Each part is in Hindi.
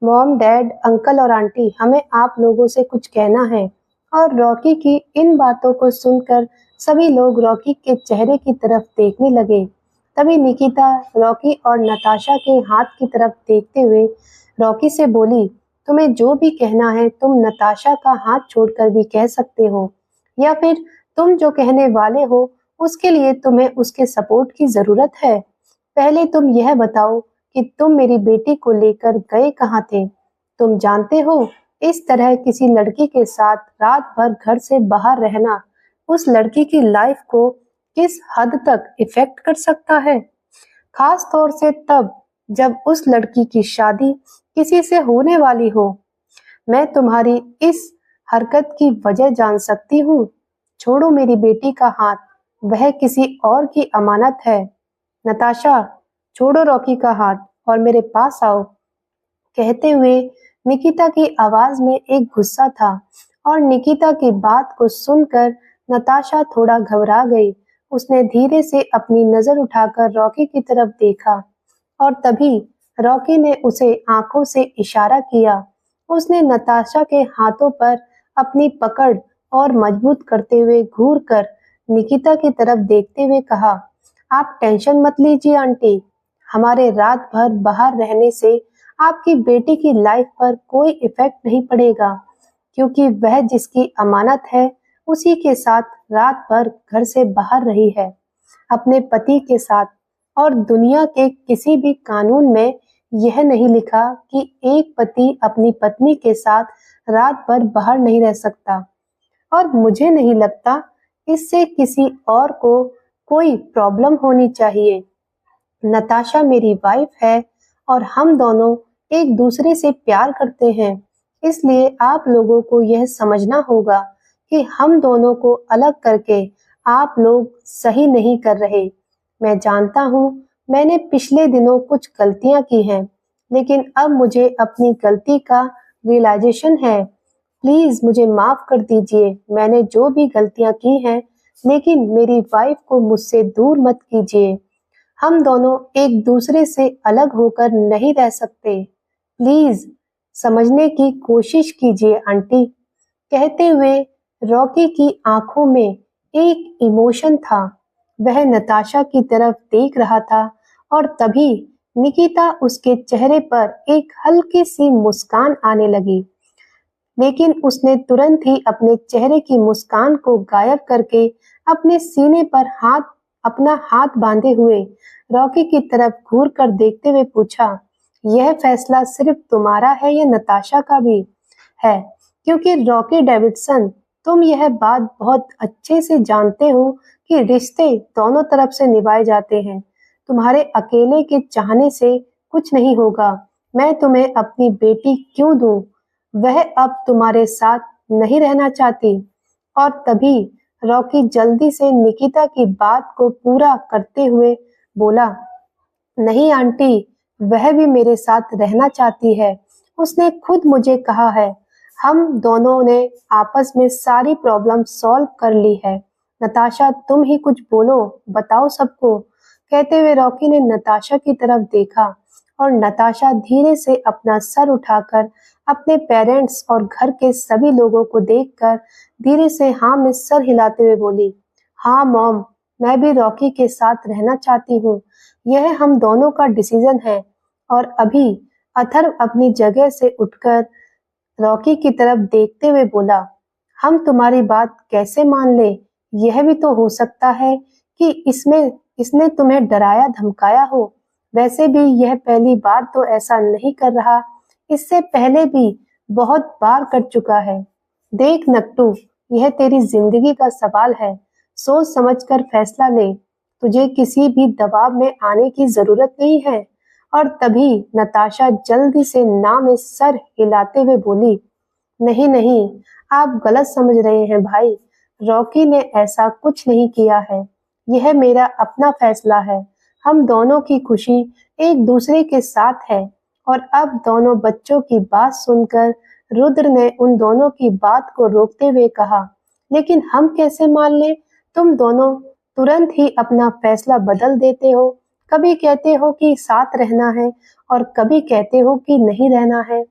मॉम, डैड, अंकल और आंटी, हमें आप लोगों से कुछ कहना है। और रॉकी की इन बातों को सुनकर सभी लोग रॉकी के चेहरे की तरफ देखने लगे। तभी निकिता रॉकी और नताशा के हाथ की तरफ देखते हुए रॉकी से बोली, तुम्हें जो भी कहना है तुम नताशा का हाथ छोड़कर भी कह सकते हो, या फिर तुम जो कहने वाले हो उसके लिए तुम्हें उसके सपोर्ट की जरूरत है। पहले तुम यह बताओ कि तुम मेरी बेटी को लेकर गए कहाँ थे? तुम जानते हो, इस तरह किसी लड़की के साथ रात भर घर से बाहर रहना उस लड़की की लाइफ को किस हद तक इफेक्ट कर सकता है, खास तौर से तब जब उस लड़की की शादी किसी से होने वाली हो। मैं तुम्हारी इस हरकत की वजह जान सकती हूँ। छोड़ो मेरी बेटी का हाथ, वह किसी और की अमानत है। नताशा, छोड़ो रॉकी का हाथ और मेरे पास आओ। कहते हुए निकिता की आवाज में एक गुस्सा था और निकिता की बात को सुनकर नताशा थोड़ा घबरा गई। उसने धीरे से अपनी नजर उठाकर रॉकी की तरफ देखा और तभी रॉकी ने उसे आंखों से इशारा किया। उसने नताशा के हाथों पर अपनी पकड़ और मजबूत करते हुए घूरकर निकिता की तरफ देखते हुए कहा, आप टेंशन मत लीजिए आंटी, हमारे रात भर बाहर रहने से आपकी बेटी की लाइफ पर कोई इफेक्ट नहीं पड़ेगा, क्योंकि वह जिसकी अमानत है उसी के साथ रात भर घर से बाहर रही है, अपने पति के साथ। और दुनिया के किसी भी कानून में यह नहीं लिखा कि एक पति अपनी पत्नी के साथ रात भर बाहर नहीं रह सकता। और मुझे नहीं लगता इससे किसी और को कोई प्रॉब्लम होनी चाहिए। नताशा मेरी वाइफ है और हम दोनों एक दूसरे से प्यार करते हैं, इसलिए आप लोगों को यह समझना होगा कि हम दोनों को अलग करके आप लोग सही नहीं कर रहे। मैं जानता हूँ मैंने पिछले दिनों कुछ गलतियाँ की हैं, लेकिन अब मुझे अपनी गलती का रियलाइजेशन है। प्लीज मुझे माफ कर दीजिए, मैंने जो भी गलतियाँ की हैं, लेकिन मेरी वाइफ को मुझसे दूर मत कीजिए। हम दोनों एक दूसरे से अलग होकर नहीं रह सकते। प्लीज समझने की कोशिश कीजिए आंटी। कहते हुए रॉकी की आंखों में एक इमोशन था। वह नताशा की तरफ देख रहा था और तभी निकिता उसके चेहरे पर एक हल्की सी मुस्कान आने लगी, लेकिन उसने तुरंत ही अपने चेहरे की मुस्कान को गायब करके अपने सीने पर अपना हाथ बांधे हुए रॉकी की तरफ घूर कर देखते हुए पूछा, यह फैसला सिर्फ तुम्हारा है या नताशा का भी है? क्योंकि रॉकी डेविडसन, तुम यह बात बहुत अच्छे से जानते हो कि रिश्ते दोनों तरफ से निभाए जाते हैं। तुम्हारे अकेले के चाहने से कुछ नहीं होगा। मैं तुम्हें अपनी बेटी क्यों दूं? वह अब तुम्हारे साथ नहीं रहना चाहती। और तभी रॉकी जल्दी से निकिता की बात को पूरा करते हुए बोला, नहीं आंटी, वह भी मेरे साथ रहना चाहती है। उसने खुद मुझे कहा है। हम दोनों ने आपस में सारी प्रॉब्लम सॉल्व कर ली है। नताशा, तुम ही कुछ बोलो, बताओ सबको। कहते हुए रॉकी ने नताशा की तरफ देखा और नताशा धीरे से अपना सर उठाकर अपने पेरेंट्स और घर के सभी लोगों को देखकर धीरे से हाँ में सर हिलाते हुए बोली, हाँ मॉम, मैं भी रॉकी के साथ रहना चाहती हूँ। यह हम दोनों का डिसीजन है। और अभी अथर्व अपनी जगह से उठकर रॉकी की तरफ देखते हुए बोला, हम तुम्हारी बात कैसे मान ले? यह भी तो हो सकता है कि इसने तुम्हें डराया धमकाया हो। वैसे भी यह पहली बार तो ऐसा नहीं कर रहा, इससे पहले भी बहुत बार कर चुका है। देख नट्टू, यह तेरी जिंदगी का सवाल है, सोच समझकर फैसला ले। तुझे किसी भी दबाव में आने की जरूरत नहीं है। और तभी नताशा जल्दी से ना में सर हिलाते हुए बोली, नहीं नहीं, आप गलत समझ रहे हैं भाई, रॉकी ने ऐसा कुछ नहीं किया है। यह मेरा अपना फैसला है। हम दोनों की खुशी एक दूसरे के साथ है। और अब दोनों बच्चों की बात सुनकर रुद्र ने उन दोनों की बात को रोकते हुए कहा, लेकिन हम कैसे मान लें? तुम दोनों तुरंत ही अपना फैसला बदल देते हो। कभी कहते हो कि साथ रहना है और कभी कहते हो कि नहीं रहना है।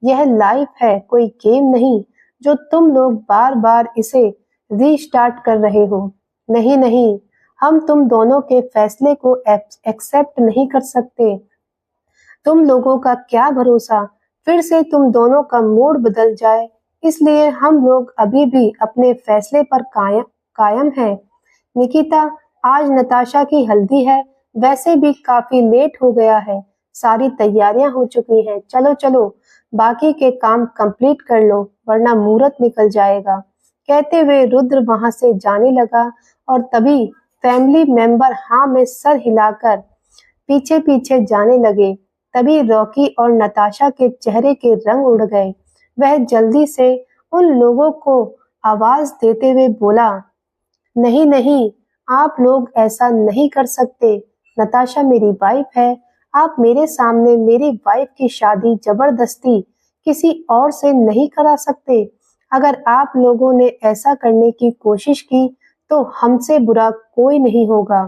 यह लाइफ है, कोई गेम नहीं जो तुम लोग बार बार इसे रीस्टार्ट कर रहे हो। नहीं नहीं, हम तुम दोनों के फैसले को एक्सेप्ट नहीं कर सकते। तुम लोगों का क्या भरोसा फिर से तुम दोनों का मूड बदल जाए, इसलिए हम लोग अभी भी अपने फैसले पर कायम है। निकिता, आज नताशा की हल्दी है, वैसे भी काफी लेट हो गया है, सारी तैयारियां हो चुकी हैं, चलो चलो बाकी के काम कंप्लीट कर लो वरना मुहूर्त निकल जाएगा। कहते हुए रुद्र वहां से जाने लगा और तभी फैमिली मेंबर हाँ में सर हिलाकर पीछे पीछे जाने लगे। तभी रॉकी और नताशा के चेहरे के रंग उड़ गए। वह जल्दी से उन लोगों को आवाज देते हुए बोला, नहीं नहीं, आप लोग ऐसा नहीं कर सकते। नताशा मेरी वाइफ है, आप मेरे सामने मेरी वाइफ की शादी जबरदस्ती किसी और से नहीं करा सकते। अगर आप लोगों ने ऐसा करने की कोशिश की तो हमसे बुरा कोई नहीं होगा।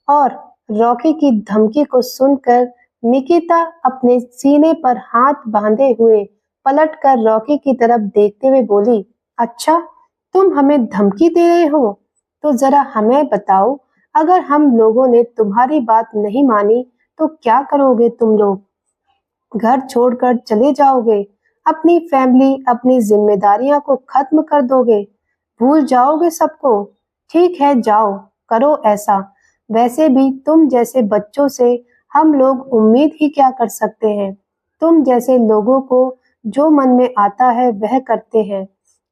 और रॉकी की धमकी को सुनकर निकिता अपने सीने पर हाथ बांधे हुए पलटकर रॉकी की तरफ देखते हुए बोली, अच्छा, तुम हमें धमकी दे रहे हो? तो जरा हमें बताओ, अगर हम लोगों ने तुम्हारी बात नहीं मानी तो क्या करोगे तुम लोग? घर छोड़कर चले जाओगे? अपनी फैमिली, अपनी जिम्मेदारियां को खत्म कर दोगे? भूल जाओगे सबको? ठीक है, जाओ, करो ऐसा। वैसे भी तुम जैसे बच्चों से हम लोग उम्मीद ही क्या कर सकते हैं? तुम जैसे लोगों को जो मन में आता है वह करते हैं।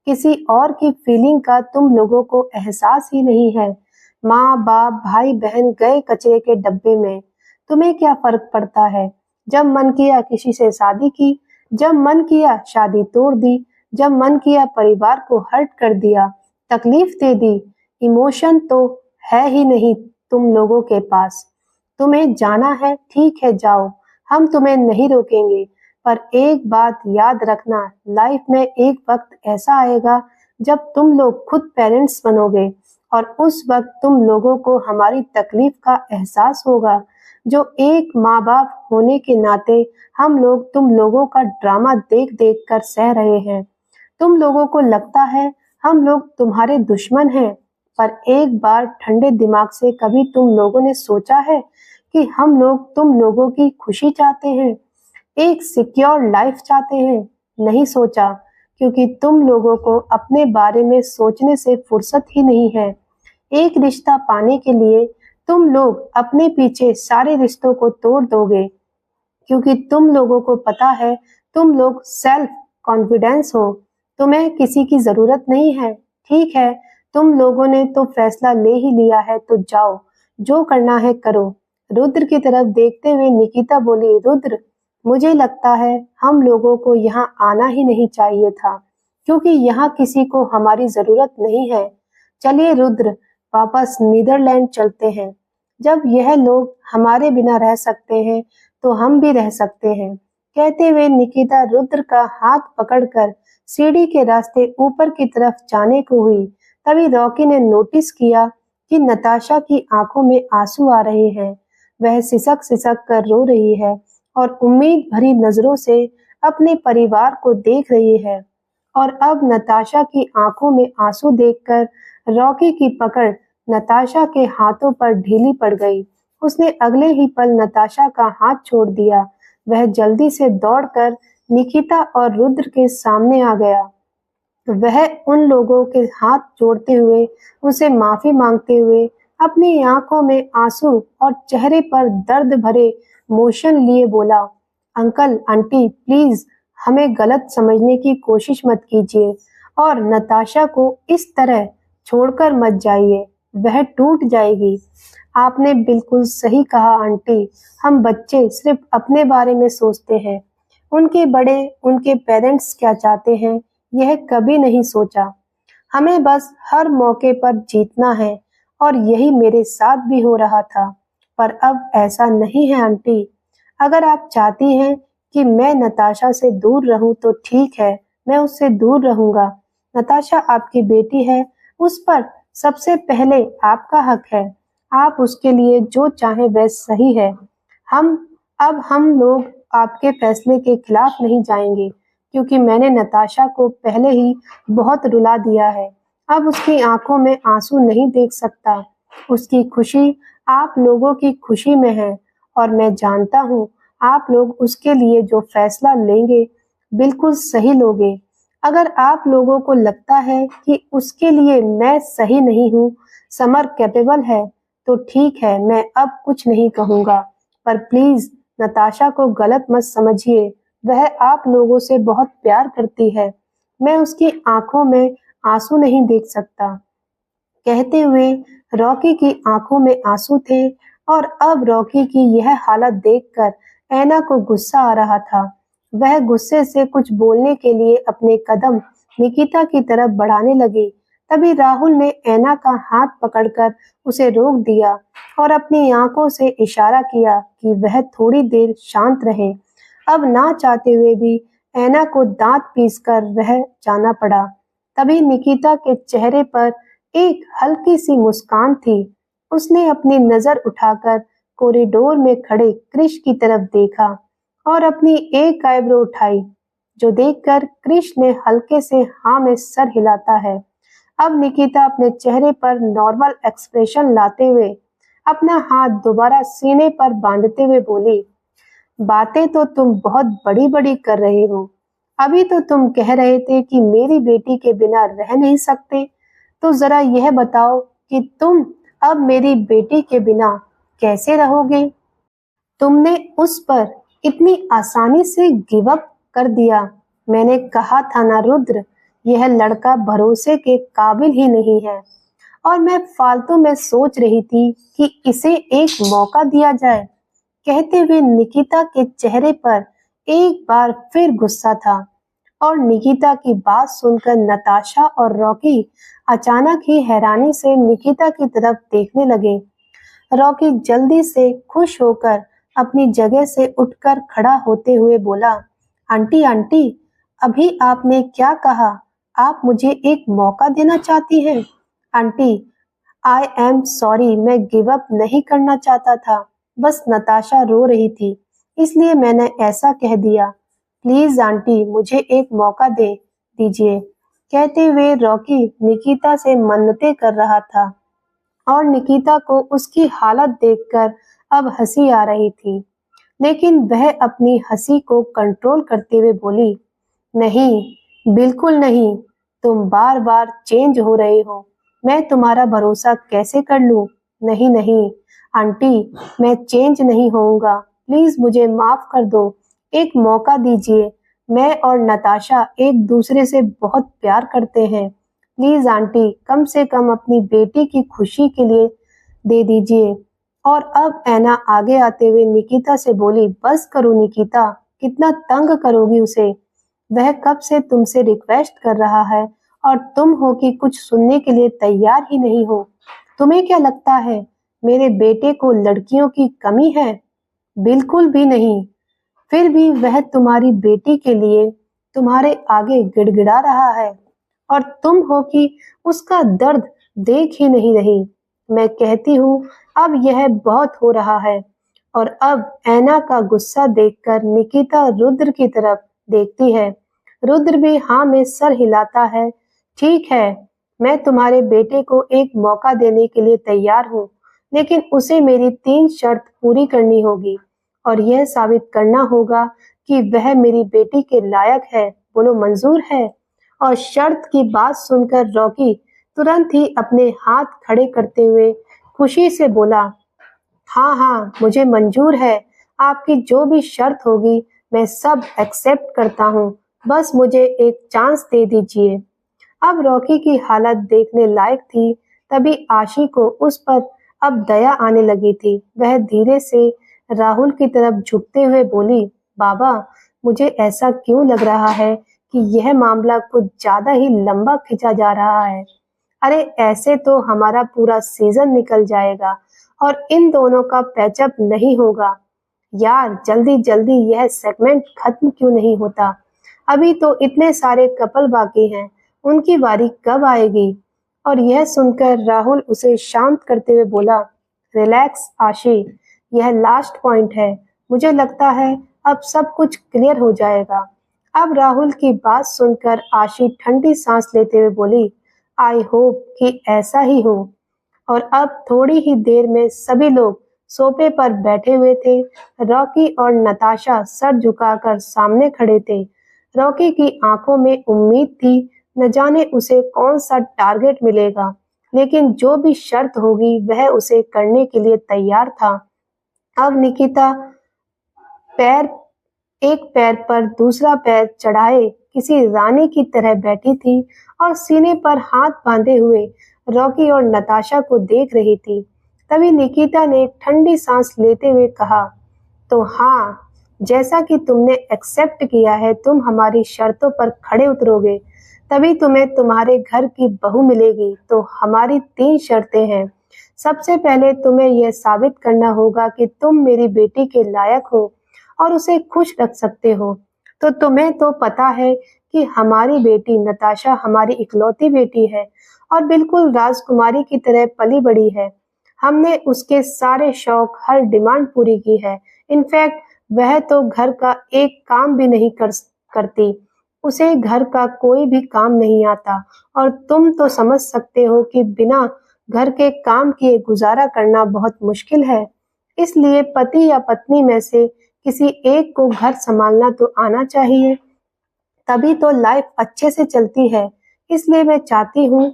किसी और की फीलिंग का तुम लोगों को एहसास ही नहीं है। माँ बाप भाई बहन गए कचरे के डब्बे में, तुम्हें क्या फर्क पड़ता है? जब मन किया किसी से शादी की, जब मन किया शादी तोड़ दी, जब मन किया परिवार को हर्ट कर दिया, तकलीफ दे दी। इमोशन तो है ही नहीं तुम लोगों के पास। तुम्हें जाना है, ठीक है जाओ, हम तुम्हें नहीं रोकेंगे। पर एक बात याद रखना, लाइफ में एक वक्त ऐसा आएगा जब तुम लोग खुद पेरेंट्स बनोगे और उस वक्त तुम लोगों को हमारी तकलीफ का एहसास होगा, जो एक माँ बाप होने के नाते हम लोग तुम लोगों का ड्रामा देख देख कर सह रहे हैं। तुम लोगों को लगता है हम लोग तुम्हारे दुश्मन हैं, पर एक बार ठंडे दिमाग से कभी तुम लोगों ने सोचा है कि हम लोग तुम लोगों की खुशी चाहते हैं, एक सिक्योर लाइफ चाहते हैं? नहीं सोचा, क्योंकि तुम लोगों को अपने बारे में सोचने से फुर्सत ही नहीं है। एक रिश्ता पाने के लिए तुम लोग अपने पीछे सारे रिश्तों को तोड़ दोगे, क्योंकि तुम लोगों को पता है तुम लोग सेल्फ कॉन्फिडेंस हो, तुम्हें किसी की जरूरत नहीं है। ठीक है, तुम लोगों ने तो फैसला ले ही लिया है तो जाओ, जो करना है करो। रुद्र की तरफ देखते हुए निकिता बोली, रुद्र, मुझे लगता है हम लोगों को यहाँ आना ही नहीं चाहिए था, क्योंकि यहाँ किसी को हमारी जरूरत नहीं है। चलिए रुद्र, वापस नीदरलैंड चलते हैं। जब यह लोग हमारे बिना रह सकते हैं तो हम भी रह सकते हैं। कहते हुए निकिता रुद्र का हाथ पकड़कर सीढ़ी के रास्ते ऊपर की तरफ जाने को हुई। तभी रॉकी ने नोटिस किया कि नताशा की आंखों में आंसू आ रहे हैं। वह सिसक सिसक कर रो रही है और उम्मीद भरी नजरों से अपने परिवार को देख रही है। और अब नताशा की आंखों में आंसू देखकर रॉकी की पकड़ नताशा के हाथों पर ढीली पड़ गई। उसने अगले ही पल नताशा का हाथ छोड़ दिया। वह जल्दी से दौड़कर निकिता और रुद्र के सामने आ गया। वह उन लोगों के हाथ जोड़ते हुए, उनसे माफी मांगते हुए, अपनी आंखों में आंसू और चेहरे पर दर्द भरे मोशन लिए बोला, अंकल आंटी प्लीज हमें गलत समझने की कोशिश मत कीजिए और नताशा को इस तरह छोड़कर मत जाइए, वह टूट जाएगी। आपने बिल्कुल सही कहा आंटी, हम बच्चे सिर्फ अपने बारे में सोचते हैं, उनके बड़े, उनके पेरेंट्स क्या चाहते हैं यह कभी नहीं सोचा। हमें बस हर मौके पर जीतना है और यही मेरे साथ भी हो रहा था। पर अब ऐसा नहीं है आंटी, अगर आप चाहती हैं कि मैं नताशा से दूर रहूं तो ठीक है, मैं उससे दूर रहूंगा। नताशा आपकी बेटी है, उस पर सबसे पहले आपका हक है। आप उसके लिए जो चाहें वह सही है। हम लोग आपके फैसले के खिलाफ नहीं जाएंगे। क्योंकि मैंने नताशा को पहले ही बहुत रुला दिया है। अब उसकी आंखों में आंसू नहीं देख सकता। उसकी खुशी आप लोगों की खुशी में है और मैं जानता हूँ आप लोग उसके लिए जो फैसला लेंगे बिल्कुल सही लोगे। अगर आप लोगों को लगता है कि उसके लिए मैं सही नहीं हूँ, समर कैपेबल है, तो ठीक है, मैं अब कुछ नहीं कहूँगा। पर प्लीज नताशा को गलत मत समझिए, वह आप लोगों से बहुत प्यार करती है। मैं उसकी आंखों में आंसू नहीं देख सकता। कहते हुए रॉकी की आंखों में आंसू थे और अब रॉकी की यह हालत देखकर ऐना को गुस्सा आ रहा था। वह गुस्से से कुछ बोलने के लिए अपने कदम निकिता की तरफ बढ़ाने लगी। तभी राहुल ने ऐना का हाथ पकड़कर उसे रोक दिया और अपनी आंखों से इशारा किया कि वह थोड़ी देर शांत रहे। अब ना चाहते हुए भी ऐना को दांत पीसकर रह जाना पड़ा। तभी निकिता के चेहरे पर एक हल्की सी मुस्कान थी। उसने अपनी नजर उठाकर कॉरिडोर में खड़े क्रिश की तरफ देखा और अपनी एक आईब्रो उठाई, जो देखकर क्रिश ने हल्के से हाँ में सर हिलाता है। अब निकिता अपने चेहरे पर नॉर्मल एक्सप्रेशन लाते हुए अपना हाथ दोबारा सीने पर बांधते हुए बोली, बातें तो तुम बहुत बड़ी बड़ी कर रहे हो। अभी तो तुम कह रहे थे कि मेरी बेटी के बिना रह नहीं सकते, तो जरा यह बताओ कि तुम अब मेरी बेटी के बिना कैसे रहोगे? तुमने उस पर इतनी आसानी से गिव अप कर दिया। मैंने कहा था ना रुद्र, यह लड़का भरोसे के काबिल ही नहीं है और मैं फालतू में सोच रही थी कि इसे एक मौका दिया जाए। कहते हुए निकिता के चेहरे पर एक बार फिर गुस्सा था और निकिता की बात सुनकर नताशा और रॉकी अचानक ही हैरानी से निकिता की तरफ देखने लगे। रॉकी जल्दी से खुश होकर अपनी जगह से उठकर खड़ा होते हुए बोला, आंटी आंटी, अभी आपने क्या कहा? आप मुझे एक मौका देना चाहती हैं? आंटी, आई एम सॉरी, मैं गिव अप नहीं करना चाहता था। बस नताशा रो रही थी, इसलिए मैंने ऐसा कह दिया। प्लीज आंटी, मुझे एक मौका दे दीजिए। कहते हुए रॉकी निकिता से मन्नतें कर रहा था और निकिता को उसकी हालत देखकर अब हंसी आ रही थी। लेकिन वह अपनी हंसी को कंट्रोल करते हुए बोली, नहीं, बिल्कुल नहीं, तुम बार बार चेंज हो रहे हो। मैं तुम्हारा भरोसा कैसे कर लूं? नहीं नहीं आंटी, मैं चेंज नहीं होऊंगा। प्लीज मुझे माफ कर दो, एक मौका दीजिए। मैं और नताशा एक दूसरे से बहुत प्यार करते हैं। प्लीज आंटी, कम से कम अपनी बेटी की खुशी के लिए दे दीजिए। और अब ऐना आगे आते हुए निकिता से बोली, बस करो निकिता, कितना तंग करोगी उसे? वह कब से तुमसे रिक्वेस्ट कर रहा है और तुम हो कि कुछ सुनने के लिए तैयार ही नहीं हो। तुम्हें क्या लगता है मेरे बेटे को लड़कियों की कमी है? बिल्कुल भी नहीं। फिर भी वह तुम्हारी बेटी के लिए तुम्हारे आगे गिड़गिड़ा रहा है और तुम हो कि उसका दर्द देख ही नहीं रही। मैं कहती हूँ अब यह बहुत हो रहा है। और अब ऐना का गुस्सा देखकर निकिता रुद्र की तरफ देखती है। रुद्र भी हाँ में सर हिलाता है। ठीक है, मैं तुम्हारे बेटे को एक मौका देने के लिए तैयार हूँ, लेकिन उसे मेरी 3 शर्त पूरी करनी होगी और यह साबित करना होगा कि वह मेरी बेटी के लायक है। बोलो मंजूर है? और शर्त की बात सुनकर रॉकी तुरंत ही अपने हाथ खड़े करते हुए खुशी से बोला, हाँ हाँ, मुझे मंजूर है। आपकी जो भी शर्त होगी मैं सब एक्सेप्ट करता हूँ। बस मुझे एक चांस दे दीजिए। अब रॉकी की हालत देखने लायक थी। तभी आशी को उस पर अब दया आने लगी थी। वह धीरे से राहुल की तरफ झुकते हुए बोली, बाबा, मुझे ऐसा क्यों लग रहा है कि यह मामला कुछ ज्यादा ही लंबा खिंचा जा रहा है। अरे ऐसे तो हमारा पूरा सीजन निकल जाएगा और इन दोनों का पैचअप नहीं होगा। यार जल्दी जल्दी यह सेगमेंट खत्म क्यों नहीं होता? अभी तो इतने सारे कपल बाकी हैं, उनकी बारी कब आएगी? और यह सुनकर राहुल उसे शांत करते हुए बोला, रिलैक्स आशी, यह लास्ट पॉइंट है। मुझे लगता है अब सब कुछ क्लियर हो जाएगा। अब राहुल की बात सुनकर आशी ठंडी सांस लेते हुए बोली, आई होप कि ऐसा ही हो। और अब थोड़ी ही देर में सभी लोग सोफे पर बैठे हुए थे। रॉकी और नताशा सर झुकाकर सामने खड़े थे। रॉकी की आंखों में उम्मीद थी, न जाने उसे कौन सा टारगेट मिलेगा, लेकिन जो भी शर्त होगी वह उसे करने के लिए तैयार था। अब निकिता पैर एक पैर पर दूसरा पैर चढ़ाए किसी रानी की तरह बैठी थी और सीने पर हाथ बांधे हुए रॉकी और नताशा को देख रही थी। तभी निकिता ने ठंडी सांस लेते हुए कहा, तो हाँ, जैसा कि तुमने एक्सेप्ट किया है, तुम हमारी शर्तों पर खड़े उतरोगे, तभी तुम्हें तुम्हारे घर की बहू मिलेगी। तो हमारी 3 शर्तें हैं। सबसे पहले तुम्हें यह साबित करना होगा कि तुम मेरी बेटी के लायक हो और उसे खुश रख सकते हो। तो तुम्हें तो पता है कि हमारी बेटी नताशा हमारी इकलौती बेटी है और बिल्कुल राजकुमारी की तरह पली बड़ी है। हमने उसके सारे शौक, हर डिमांड पूरी की है। इनफैक्ट वह तो घर का एक काम भी नहीं करती। उसे घर का कोई भी काम नहीं आता और तुम तो समझ सकते हो कि बिना घर के काम किए गुजारा करना बहुत मुश्किल है। इसलिए पति या पत्नी में से किसी एक को घर संभालना तो आना चाहिए, तभी तो लाइफ अच्छे से चलती है। इसलिए मैं चाहती हूँ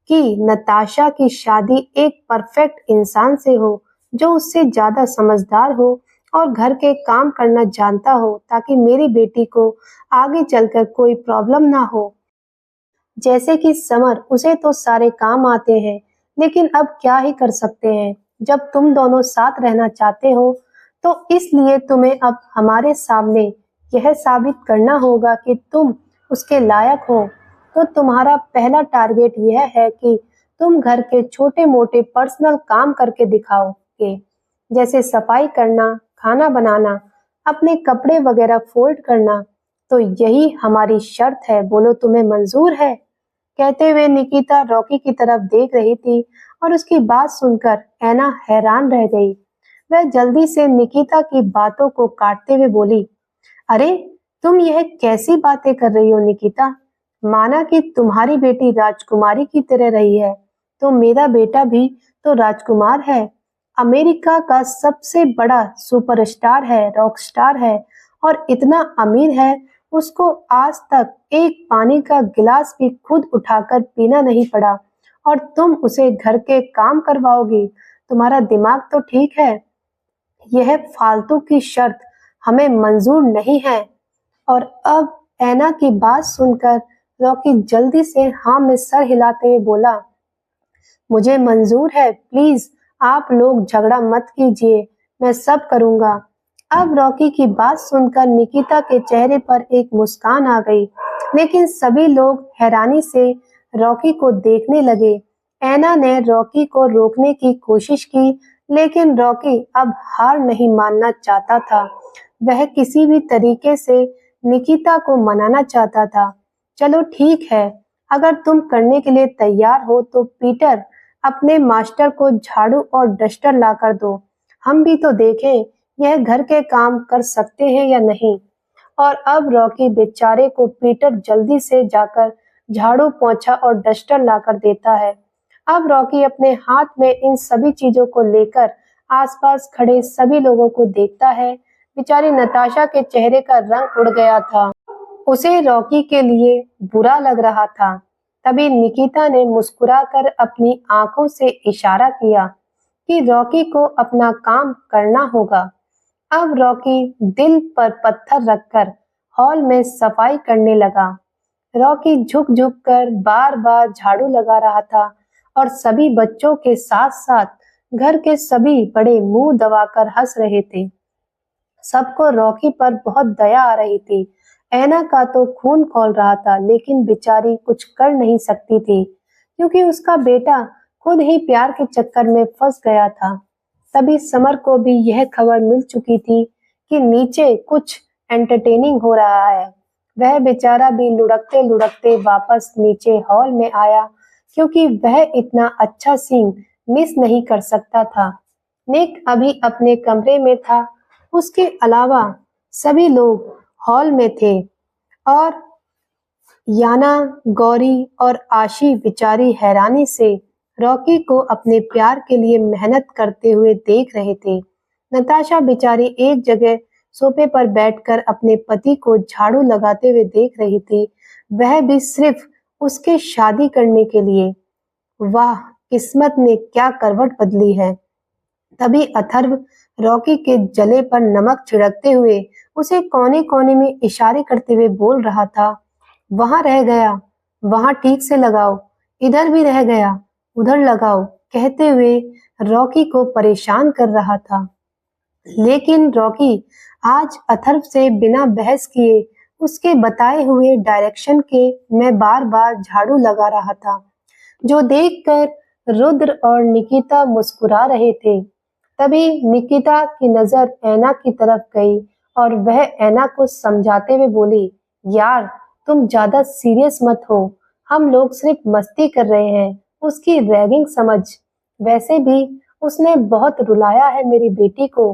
कि नताशा की शादी एक परफेक्ट इंसान से हो, जो उससे ज्यादा समझदार हो और घर के काम करना जानता हो, ताकि मेरी बेटी को आगे चलकर कोई प्रॉब्लम ना हो। जैसे कि समर, उसे तो सारे काम आते हैं, लेकिन अब क्या ही कर सकते हैं। जब तुम दोनों साथ रहना चाहते हो, तो इसलिए तुम्हें अब हमारे सामने यह साबित करना होगा कि तुम उसके लायक हो। तो तुम्हारा पहला टारगेट यह है कि तुम घर के छोटे-मोटे पर्सनल काम करके दिखाओगे, जैसे सफाई करना, खाना बनाना, अपने कपड़े वगैरह फोल्ड करना। तो यही हमारी शर्त है, बोलो तुम्हें मंजूर है? कहते हुए निकिता रॉकी की तरफ देख रही थी और उसकी बात सुनकर ऐना हैरान रह गई। वह जल्दी से निकिता की बातों को काटते हुए बोली, अरे, तुम यह कैसी बातें कर रही हो निकिता? माना कि तुम्हारी बेटी राजकुमारी की तरह रही है, तो मेरा बेटा भी तो राजकुमार है। अमेरिका का सबसे बड़ा सुपरस्टार है, रॉक स्टार है और इतना अमीर है, उसको आज तक एक पानी का गिलास भी खुद उठाकर पीना नहीं पड़ा और तुम उसे घर के काम करवाओगी? तुम्हारा दिमाग तो ठीक है? यह फालतू की शर्त हमें मंजूर नहीं है। और अब ऐना की बात सुनकर रॉकी जल्दी से हाँ में सर हिलाते हुए बोला, मुझे मंजूर है, प्लीज आप लोग झगड़ा मत कीजिए, मैं सब करूंगा। अब रॉकी की बात सुनकर निकिता के चेहरे पर एक मुस्कान आ गई, लेकिन सभी लोग हैरानी से रॉकी को देखने लगे। ऐना ने रॉकी को रोकने की कोशिश की, लेकिन रॉकी अब हार नहीं मानना चाहता था। वह किसी भी तरीके से निकिता को मनाना चाहता था। चलो ठीक है, अगर तुम करने के लिए तैयार हो तो पीटर, अपने मास्टर को झाड़ू और डस्टर लाकर दो। हम भी तो देखें यह घर के काम कर सकते हैं या नहीं। और अब रॉकी बेचारे को पीटर जल्दी से जाकर झाड़ू, पोंछा और डस्टर लाकर देता है। अब रॉकी अपने हाथ में इन सभी चीजों को लेकर आसपास खड़े सभी लोगों को देखता है। बेचारी नताशा के चेहरे का रंग उड़ गया था। उसे रॉकी के लिए बुरा लग रहा था। तभी निकिता ने मुस्कुराकर अपनी आंखों से इशारा किया कि रॉकी को अपना काम करना होगा। अब रॉकी दिल पर पत्थर रखकर हॉल में सफाई करने लगा। रॉकी झुक झुक कर बार बार झाड़ू लगा रहा था और सभी बच्चों के साथ साथ घर के सभी बड़े मुंह दबाकर हंस रहे थे। सबको रॉकी पर बहुत दया आ रही थी। ऐना का तो खून खौल रहा था, लेकिन बेचारी कुछ कर नहीं सकती थी, क्योंकि उसका बेटा खुद ही प्यार के चक्कर में फंस गया था। तभी समर को भी यह खबर मिल चुकी थी कि नीचे कुछ एंटरटेनिंग हो रहा है। वह बेचारा भी लुढ़कते लुढ़कते वापस नीचे हॉल में आया, क्योंकि वह इतना अच्छा सीन मिस नहीं कर सकता था। निक अभी अपने कमरे में था, उसके अलावा सभी लोग हॉल में थे। और याना, गौरी और आशी बेचारी हैरानी से रॉकी को अपने प्यार के लिए मेहनत करते हुए देख रहे थे। नताशा बेचारी एक जगह सोफे पर बैठकर अपने पति को झाड़ू लगाते हुए देख रही थी, वह भी सिर्फ उसके शादी करने के लिए। वाह, किस्मत ने क्या करवट बदली है। तभी अथर्व रॉकी के जले पर नमक छिड़कते हुए उसे कोने कोने में इशारे करते हुए बोल रहा था, वहां रह गया, वहां ठीक से लगाओ, इधर भी रह गया, उधर लगाओ, कहते हुए रॉकी को परेशान कर रहा था। लेकिन रॉकी आज अथर्व से बिना बहस किए उसके बताए हुए डायरेक्शन के में बार बार झाड़ू लगा रहा था, जो देखकर रुद्र और निकिता मुस्कुरा रहे थे। तभी निकिता की नजर ऐना की तरफ गई और वह ऐना को समझाते हुए बोली, यार तुम ज्यादा सीरियस मत हो, हम लोग सिर्फ मस्ती कर रहे हैं, उसकी रैगिंग समझ। वैसे भी उसने बहुत रुलाया है मेरी बेटी को,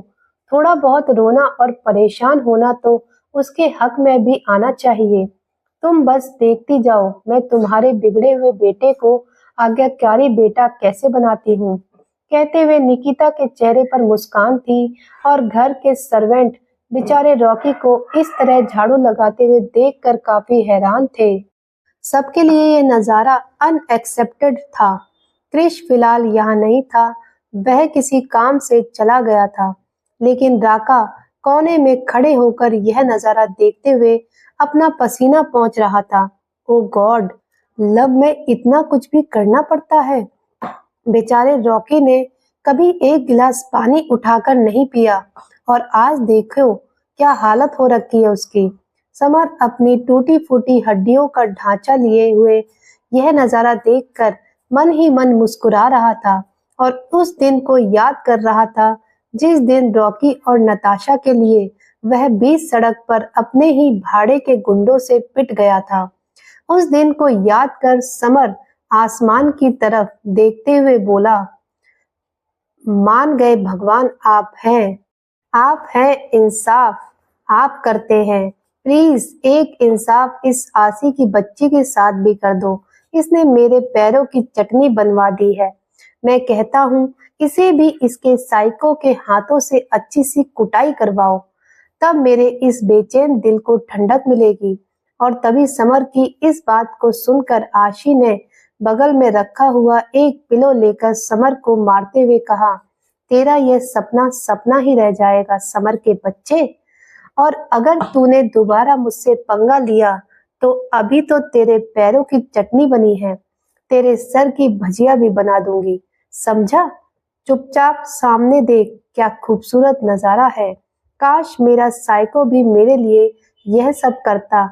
थोड़ा बहुत रोना और परेशान होना तो उसके हक में भी आना चाहिए। तुम बस देखती जाओ, मैं तुम्हारे बिगड़े हुए बेटे को आज्ञाकारी बेटा कैसे बनाती हूँ। कहते हुए निकिता के चेहरे पर मुस्कान थी और घर के सर्वेंट बेचारे रॉकी को इस तरह झाड़ू लगाते हुए देखकर काफी हैरान थे। सबके लिए ये नजारा अनएक्सेप्टेड था। क्रिश फिलहाल यहाँ नहीं था, वह किसी काम से चला गया था। लेकिन राका कोने में खड़े होकर यह नजारा देखते हुए अपना पसीना पोंछ रहा था। ओ गॉड, लव में इतना कुछ भी करना पड़ता है। बेचारे रॉकी ने कभी एक गिलास पानी उठाकर नहीं पिया और आज देखो क्या हालत हो रखी है उसकी। समर अपनी टूटी फूटी हड्डियों का ढांचा लिए हुए यह नजारा देखकर मन ही मन मुस्कुरा रहा था और उस दिन को याद कर रहा था जिस दिन रॉकी और नताशा के लिए वह बीच सड़क पर अपने ही भाड़े के गुंडों से पिट गया था। उस दिन को याद कर समर आसमान की तरफ देखते हुए बोला, मान गए भगवान, आप हैं इंसाफ, आप करते हैं। प्लीज एक इंसाफ इस आसी की बच्ची के साथ भी कर दो, इसने मेरे पैरों की चटनी बनवा दी है। मैं कहता हूँ इसे भी इसके साइको के हाथों से अच्छी सी कुटाई करवाओ, तब मेरे इस बेचैन दिल को ठंडक मिलेगी। और तभी समर की इस बात को सुनकर आशी ने बगल में रखा हुआ एक पिलो लेकर समर को मारते हुए कहा, तेरा यह सपना सपना ही रह जाएगा समर के बच्चे, और अगर तूने दोबारा मुझसे पंगा लिया तो अभी तो तेरे पैरों की चटनी बनी है, तेरे सर की भजिया भी बना दूंगी, समझा। चुपचाप सामने देख, क्या खूबसूरत नजारा है। काश मेरा साइको भी मेरे लिए यह सब करता,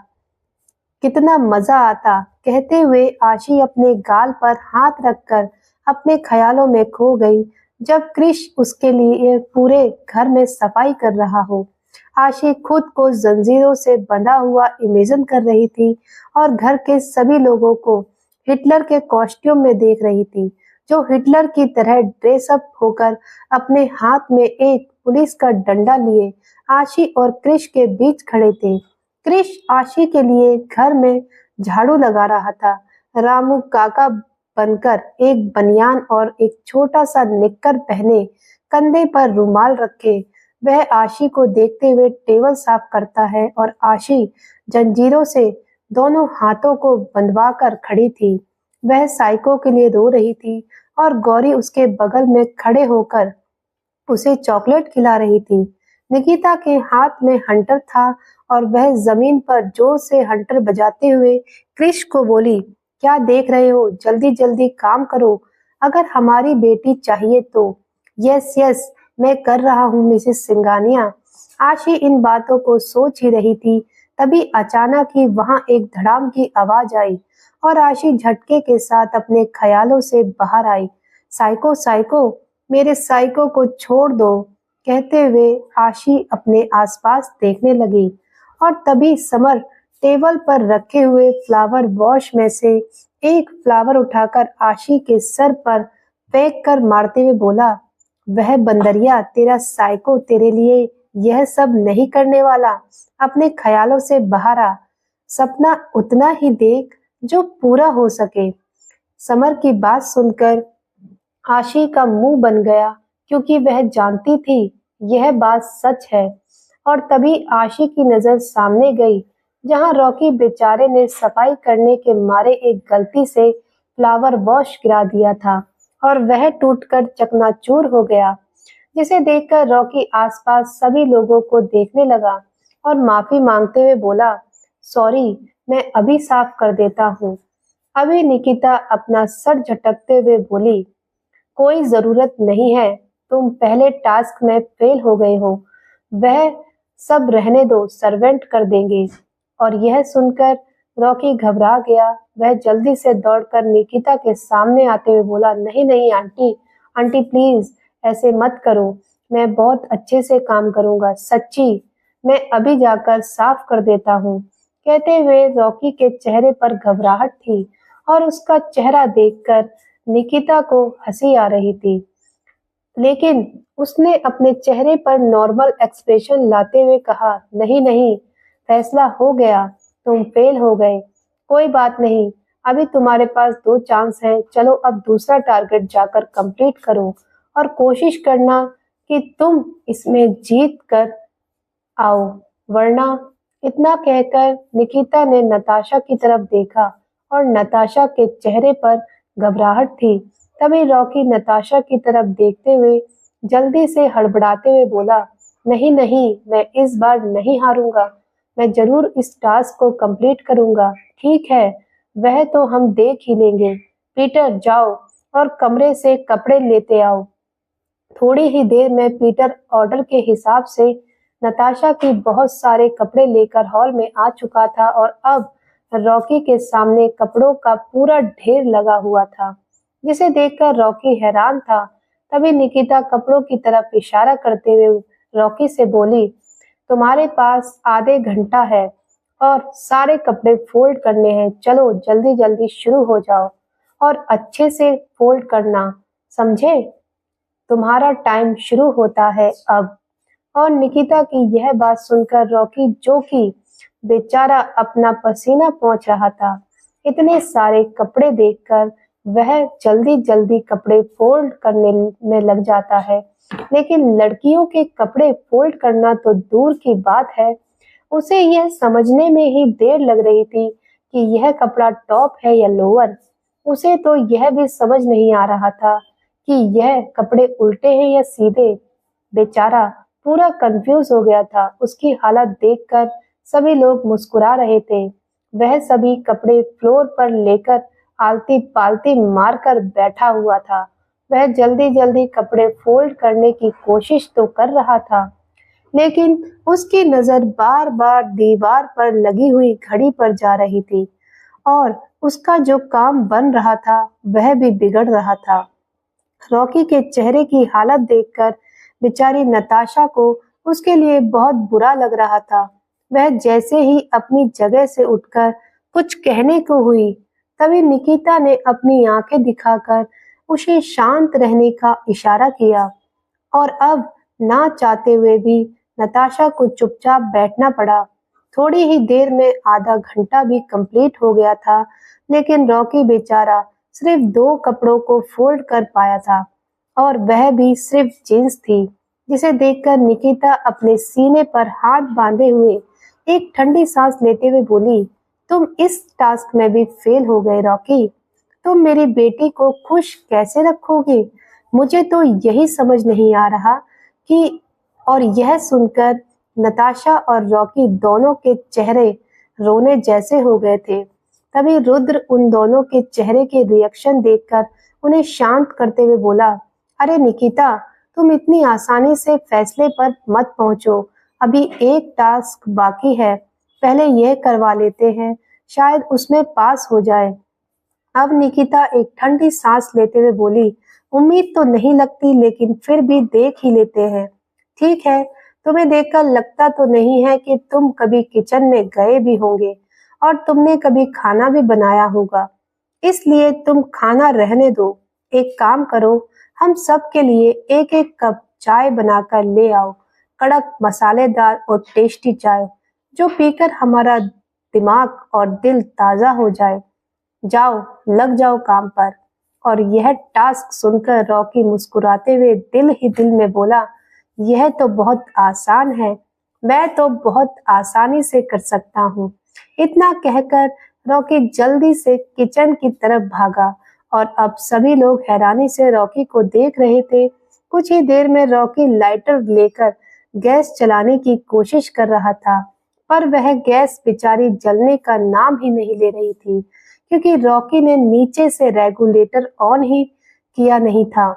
कितना मजा आता। कहते हुए आशी अपने गाल पर हाथ रखकर अपने ख्यालों में खो गई। जब क्रिश उसके लिए पूरे घर में सफाई कर रहा हो, आशी खुद को जंजीरों से बंधा हुआ इमेजिन कर रही थी और घर के सभी लोगों को हिटलर के कॉस्ट्यूम में देख रही थी, जो हिटलर की तरह ड्रेसअप होकर अपने हाथ में एक पुलिस का डंडा लिए आशी और क्रिश के बीच खड़े थे। क्रिश आशी के लिए घर में झाड़ू लगा रहा था। रामू काका बनकर एक बनियान और एक छोटा सा निक्कर पहने, कंधे पर रुमाल रखे, वह आशी को देखते हुए टेबल साफ करता है और आशी जंजीरों से दोनों हाथों को बंधवा कर खड़ी थी। वह साइको के लिए रो रही थी और गौरी उसके बगल में खड़े होकर उसे चॉकलेट खिला रही थी। निकिता के हाथ में हंटर था और वह जमीन पर जोर से हंटर बजाते हुए क्रिश को बोली, क्या देख रहे हो, जल्दी जल्दी काम करो, अगर हमारी बेटी चाहिए तो। यस यस, मैं कर रहा हूँ मिसेस सिंघानिया। आशी इन बातों को सोच ही रही थी, तभी अचानक ही वहां एक धड़ाम की आवाज आई और आशी झटके के साथ अपने ख्यालों से बाहर आई। साइको साइको, मेरे साइको को छोड़ दो, कहते हुए आशी अपने आसपास देखने लगी और तभी समर टेबल पर रखे हुए फ्लावर वॉश में से एक फ्लावर उठाकर आशी के सर पर फेंक कर मारते हुए बोला, वह बंदरिया, तेरा साइको तेरे लिए यह सब नहीं करने वाला, अपने ख्यालों से बाहर आ। सपना उतना ही देख जो पूरा हो सके। समर की बात सुनकर आशी का मुंह बन गया, क्योंकि वह जानती थी यह बात सच है। और तभी आशी की नजर सामने गई, जहां रॉकी बेचारे ने सफाई करने के मारे एक गलती से फ्लावर वॉश गिरा दिया था और वह टूटकर चकनाचूर हो गया, जिसे देखकर रॉकी आसपास सभी लोगों को देखने लगा और माफी मांगते हुए बोला, सॉरी, मैं अभी साफ कर देता हूँ। अभी निकिता अपना सर झटकते हुए बोली, कोई जरूरत नहीं है, तुम पहले टास्क में फेल हो गए हो, वह सब रहने दो, सर्वेंट कर देंगे। और यह सुनकर रॉकी घबरा गया। वह जल्दी से दौड़कर निकिता के सामने आते हुए बोला, नहीं नहीं आंटी, आंटी प्लीज ऐसे मत करो, मैं बहुत अच्छे से काम करूंगा, सच्ची, मैं अभी जाकर साफ कर देता हूँ। कहते हुए रॉकी के चेहरे पर घबराहट थी और उसका चेहरा देखकर निकिता को हंसी आ रही थी, लेकिन उसने अपने चेहरे पर नॉर्मल एक्सप्रेशन लाते हुए कहा, नहीं नहीं, फैसला हो गया, तुम फेल हो गए, कोई बात नहीं, अभी तुम्हारे पास 2 चांस हैं, चलो अब दूसरा टारगेट जाकर कंप्लीट करो और कोशिश करना कि तुम इसमें जीत कर आओ, वरना। इतना कहकर निकिता ने नताशा की तरफ देखा और नताशा के चेहरे पर घबराहट थी। तभी रॉकी नताशा की तरफ देखते हुए जल्दी से हड़बड़ाते हुए बोला, नहीं नहीं, मैं इस बार नहीं हारूंगा, मैं जरूर इस टास्क को कंप्लीट करूंगा। ठीक है, वह तो हम देख ही लेंगे। पीटर, जाओ और कमरे से कपड़े लेते आओ। थोड़ी ही देर में पीटर ऑर्डर के हिसाब से नताशा की बहुत सारे कपड़े लेकर हॉल में आ चुका था और अब रॉकी के सामने कपड़ों का पूरा ढेर लगा हुआ था, जिसे देखकर रॉकी हैरान था। तभी निकिता कपड़ों की तरफ इशारा करते हुए रॉकी से बोली, तुम्हारे पास आधे घंटा है और सारे कपड़े फोल्ड करने हैं, चलो जल्दी जल्दी शुरू हो जाओ और अच्छे से फोल्ड करना, समझे? तुम्हारा टाइम शुरू होता है अब। और निकिता की यह बात सुनकर रॉकी, जो कि बेचारा अपना पसीना पहुंच रहा था, इतने सारे कपड़े देखकर वह जल्दी जल्दी कपड़े फोल्ड करने में लग जाता है। लेकिन लड़कियों के कपड़े फोल्ड करना तो दूर की बात है, उसे यह समझने में ही देर लग रही थी कि यह कपड़ा टॉप है या लोअर। उसे तो यह भी समझ नहीं आ रहा था कि यह कपड़े उल्टे हैं या सीधे। बेचारा पूरा कंफ्यूज हो गया था। उसकी हालत देखकर सभी लोग मुस्कुरा रहे थे। वह सभी कपड़े फ्लोर पर लेकर आलती पालती मारकर बैठा हुआ था। वह जल्दी जल्दी कपड़े फोल्ड करने की कोशिश तो कर रहा था, लेकिन उसकी नजर बार बार दीवार पर लगी हुई घड़ी पर जा रही थी और उसका जो काम बन रहा था वह भी बिगड़ रहा था। रॉकी के चेहरे की हालत देखकर बेचारी नताशा को उसके लिए बहुत बुरा लग रहा था। वह जैसे ही अपनी जगह से उठकर कुछ कहने को हुई, तभी निकिता ने अपनी आंखें दिखाकर उसे शांत रहने का इशारा किया और अब ना चाहते हुए भी नताशा को चुपचाप बैठना पड़ा। थोड़ी ही देर में आधा घंटा भी कंप्लीट हो गया था, लेकिन रॉकी बेचारा सिर्फ 2 कपड़ों को फोल्ड कर पाया था और वह भी सिर्फ जींस थी, जिसे देखकर निकिता अपने सीने पर हाथ बांधे हुए एक ठंडी सांस लेते हुए बोली, तुम इस टास्क में भी फेल हो गए रॉकी, तुम मेरी बेटी को खुश कैसे रखोगे? मुझे तो यही समझ नहीं आ रहा कि। और यह सुनकर नताशा और रॉकी दोनों के चेहरे रोने जैसे हो गए थे। तभी रुद्र उन दोनों के चेहरे के रिएक्शन देखकर उन्हें शांत करते हुए बोला, अरे निकिता, तुम इतनी आसानी से फैसले पर मत पहुंचो, अभी एक टास्क बाकी है, पहले यह करवा लेते हैं, शायद उसमें पास हो जाए। अब निकिता एक ठंडी सांस लेते हुए बोली, उम्मीद तो नहीं लगती, लेकिन फिर भी देख ही लेते हैं। ठीक है, तुम्हें देखकर लगता तो नहीं है कि तुम कभी किचन में गए भी होंगे और तुमने कभी खाना भी बनाया होगा, इसलिए तुम खाना रहने दो। एक काम करो, हम सब के लिए एक एक कप चाय बनाकर ले आओ, कड़क मसालेदार और टेस्टी चाय, जो पीकर हमारा दिमाग और दिल ताजा हो जाए। जाओ, लग जाओ काम पर। और यह टास्क सुनकर रॉकी मुस्कुराते हुए दिल ही दिल में बोला, यह तो बहुत आसान है, मैं तो बहुत आसानी से कर सकता हूँ। इतना कहकर रॉकी जल्दी से किचन की तरफ भागा और अब सभी लोग हैरानी से रॉकी को देख रहे थे। कुछ ही देर में रॉकी लाइटर लेकर गैस चलाने की कोशिश कर रहा था, पर वह गैस बेचारी जलने का नाम ही नहीं ले रही थी, क्योंकि रॉकी ने नीचे से रेगुलेटर ऑन ही किया नहीं था।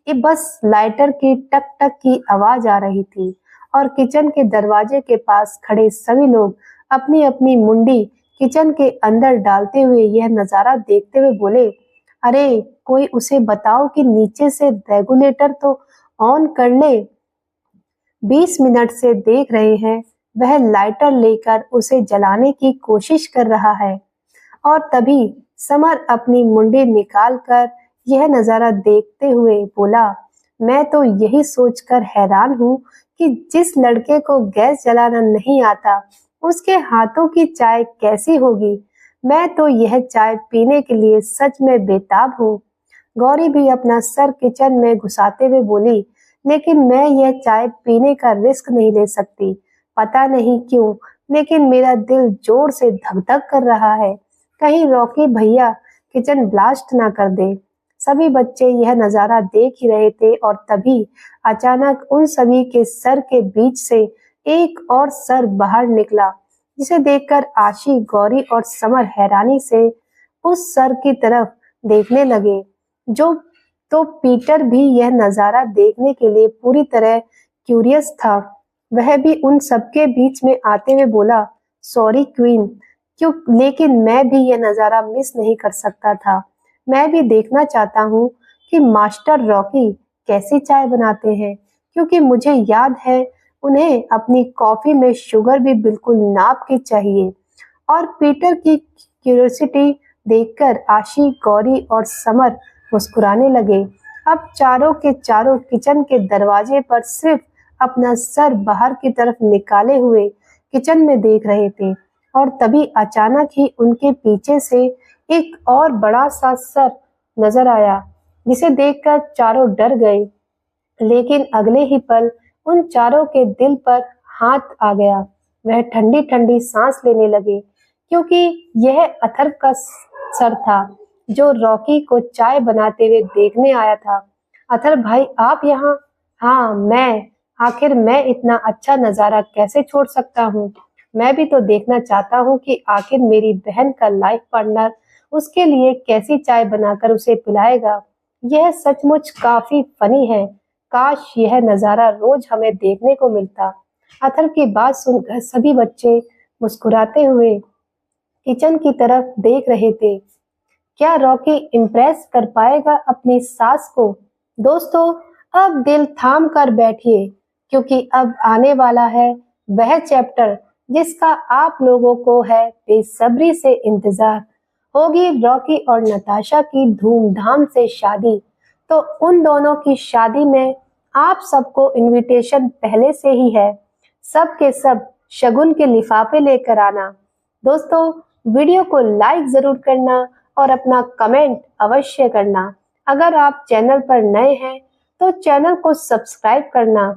ये बस लाइटर की टक टक की आवाज आ रही थी और किचन के दरवाजे के पास खड़े सभी लोग अपनी अपनी मुंडी किचन के अंदर डालते हुए यह नजारा देखते हुए बोले, अरे कोई उसे बताओ कि नीचे से रेगुलेटर तो ऑन कर ले। 20 मिनट से देख रहे हैं, वह लाइटर लेकर उसे जलाने की कोशिश कर रहा है। और तभी समर अपनी मुंडी निकालकर यह नजारा देखते हुए बोला, मैं तो यही सोचकर हैरान हूँ कि जिस लड़के को गैस जलाना नहीं आता, उसके हाथों की चाय कैसी होगी। मैं तो यह चाय पीने के लिए सच में बेताब हूँ। गौरी भी अपना सर किचन में घुसाते हुए बोली, लेकिन मैं यह चाय पीने का रिस्क नहीं ले सकती। पता नहीं क्यों, लेकिन मेरा दिल जोर से धक धक कर रहा है। कहीं रॉकी भैया किचन ब्लास्ट ना कर दे। सभी बच्चे यह नजारा देख ही रहे थे और तभी अचानक उन सभी के सर के बीच से एक और सर बाहर निकला, जिसे देखकर आशी, गौरी और समर हैरानी से उस सर की तरफ देखने लगे। जो तो पीटर भी यह नजारा देखने के लिए पूरी तरह क्यूरियस था। वह भी उन सबके बीच में आते हुए बोला, सॉरी क्वीन, क्यों, लेकिन मैं भी यह नजारा मिस नहीं कर सकता था। मैं भी देखना चाहता हूँ कि मास्टर रॉकी कैसी चाय बनाते हैं, क्योंकि मुझे याद है उन्हें अपनी कॉफी में शुगर भी बिल्कुल नाप के चाहिए। और पीटर की क्यूरियोसिटी देखकर आशी, गौरी और समर मुस्कुराने लगे। अब चारों के चारों किचन के दरवाजे पर सिर्फ अपना सर बाहर की तरफ निकाले हुए किचन में देख रहे थे। और तभी अचानक ही उनके पीछे से एक और बड़ा सा सर नजर आया, जिसे देखकर चारों डर गए। लेकिन अगले ही पल उन चारों के दिल पर हाथ आ गया। वह ठंडी ठंडी सांस लेने लगे, क्योंकि यह अथर्व का सर था, जो रॉकी को चाय बनाते हुए देखने आया था। अथर्व भाई, आप यहाँ? हाँ, आखिर मैं इतना अच्छा नजारा कैसे छोड़ सकता हूँ। मैं भी तो देखना चाहता हूँ कि आखिर मेरी बहन का लाइफ पार्टनर उसके लिए कैसी चाय बनाकर उसे पिलाएगा। यह सचमुच काफी फनी है। काश यह नजारा रोज हमें देखने को मिलता। अथर्व की बात सुनकर सभी बच्चे मुस्कुराते हुए किचन की तरफ देख रहे थे। क्या रॉकी इम्प्रेस कर पाएगा अपनी सास को? दोस्तों, अब दिल थाम कर बैठिए, क्योंकि अब आने वाला है वह चैप्टर जिसका आप लोगों को है बेसब्री से इंतजार। होगी रॉकी और नताशा की धूमधाम से शादी। तो उन दोनों की शादी में आप सबको इनविटेशन पहले से ही है। सब के सब शगुन के लिफाफे लेकर आना। दोस्तों, वीडियो को लाइक जरूर करना और अपना कमेंट अवश्य करना। अगर आप चैनल पर नए हैं तो चैनल को सब्सक्राइब करना।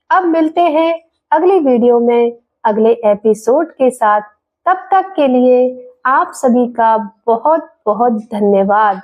अब मिलते हैं अगली वीडियो में अगले एपिसोड के साथ। तब तक के लिए आप सभी का बहुत बहुत धन्यवाद।